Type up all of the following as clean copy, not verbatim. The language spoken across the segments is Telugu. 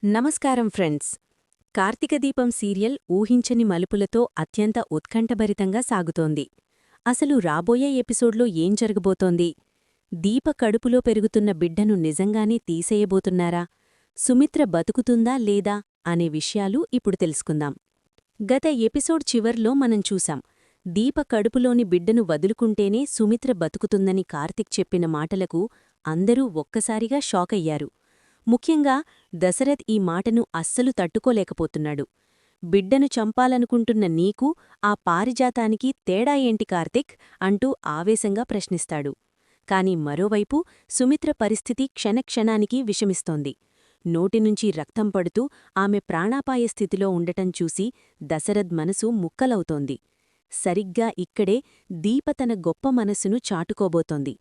నమస్కారం ఫ్రెండ్స్. కార్తీక దీపం సీరియల్ ఊహించని మలుపులతో అత్యంత ఉత్కంఠభరితంగా సాగుతోంది. అసలు రాబోయే ఎపిసోడ్లో ఏం జరగబోతోంది? దీప కడుపులో పెరుగుతున్న బిడ్డను నిజంగానే తీసేయబోతున్నారా? సుమిత్ర బతుకుతుందా లేదా అనే విషయాలు ఇప్పుడు తెలుసుకుందాం. గత ఎపిసోడ్ చివర్లో మనం చూశాం. దీప కడుపులోని బిడ్డను వదులుకుంటేనే సుమిత్ర బతుకుతుందని కార్తిక్ చెప్పిన మాటలకు అందరూ ఒక్కసారిగా షాకయ్యారు. ముఖ్యంగా దశరథ్ ఈ మాటను అస్సలు తట్టుకోలేకపోతున్నాడు. బిడ్డను చంపాలనుకుంటున్న నీకు ఆ పారిజాతానికి తేడా ఏంటి కార్తిక్ అంటూ ఆవేశంగా ప్రశ్నిస్తాడు. కాని మరోవైపు సుమిత్ర పరిస్థితి క్షణక్షణానికి విషమిస్తోంది. నోటినుంచి రక్తం పడుతూ ఆమె ప్రాణాపాయ స్థితిలో ఉండటం చూసి దశరథ్ మనసు ముక్కలవుతోంది. సరిగ్గా ఇక్కడే దీప తన గొప్ప మనస్సును చాటుకోబోతోంది.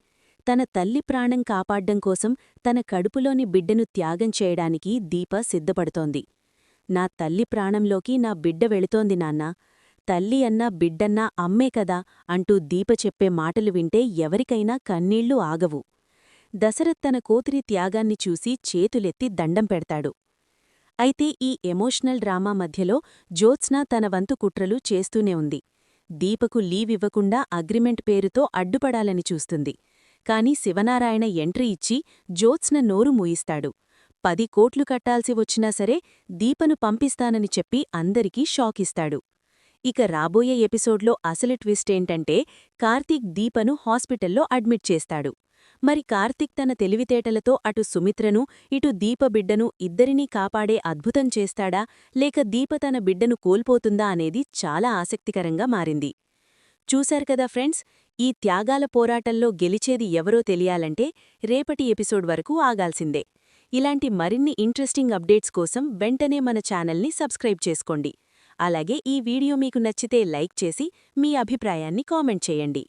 తన తల్లి ప్రాణం కాపాడ్డం కోసం తన కడుపులోని బిడ్డను త్యాగం చేయడానికి దీప సిద్ధపడుతోంది. నా తల్లి ప్రాణంలోకి నా బిడ్డ వెళుతోంది నాన్నా. తల్లి అన్నా బిడ్డన్నా అమ్మే కదా అంటూ దీప చెప్పే మాటలు వింటే ఎవరికైనా కన్నీళ్లు ఆగవు. దశరథ్ తన కూతురి త్యాగాన్ని చూసి చేతులెత్తి దండం పెడతాడు. అయితే ఈ ఎమోషనల్ డ్రామా మధ్యలో జ్యోత్స్న తన వంతు కుట్రలు చేస్తూనే ఉంది. దీపకు లీవివ్వకుండా అగ్రిమెంట్ పేరుతో అడ్డుపడాలని చూస్తుంది. కాని శివనారాయణ ఎంట్రీ ఇచ్చి జ్యోత్స్న నోరు మూయిస్తాడు. 10 కోట్లు కట్టాల్సి వచ్చినా సరే దీపను పంపిస్తానని చెప్పి అందరికీ షాకిస్తాడు. ఇక రాబోయే ఎపిసోడ్లో అసలు ట్విస్టేంటంటే కార్తీక్ దీపను హాస్పిటల్లో అడ్మిట్ చేస్తాడు. మరి కార్తీక్ తన తెలివితేటలతో అటు సుమిత్రను ఇటు దీప బిడ్డను ఇద్దరినీ కాపాడే అద్భుతం చేస్తాడా లేక దీప తన బిడ్డను కోల్పోతుందా అనేది చాలా ఆసక్తికరంగా మారింది. చూశారు కదా ఫ్రెండ్స్, ఈ త్యాగాల పోరాటంలో గెలిచేది ఎవరో తెలియాలంటే రేపటి ఎపిసోడ్ వరకు ఆగాల్సిందే. ఇలాంటి మరిన్ని ఇంట్రెస్టింగ్ అప్డేట్స్ కోసం వెంటనే మన ఛానల్ని సబ్స్క్రైబ్ చేసుకోండి. అలాగే ఈ వీడియో మీకు నచ్చితే లైక్ చేసి మీ అభిప్రాయాన్ని కామెంట్ చేయండి.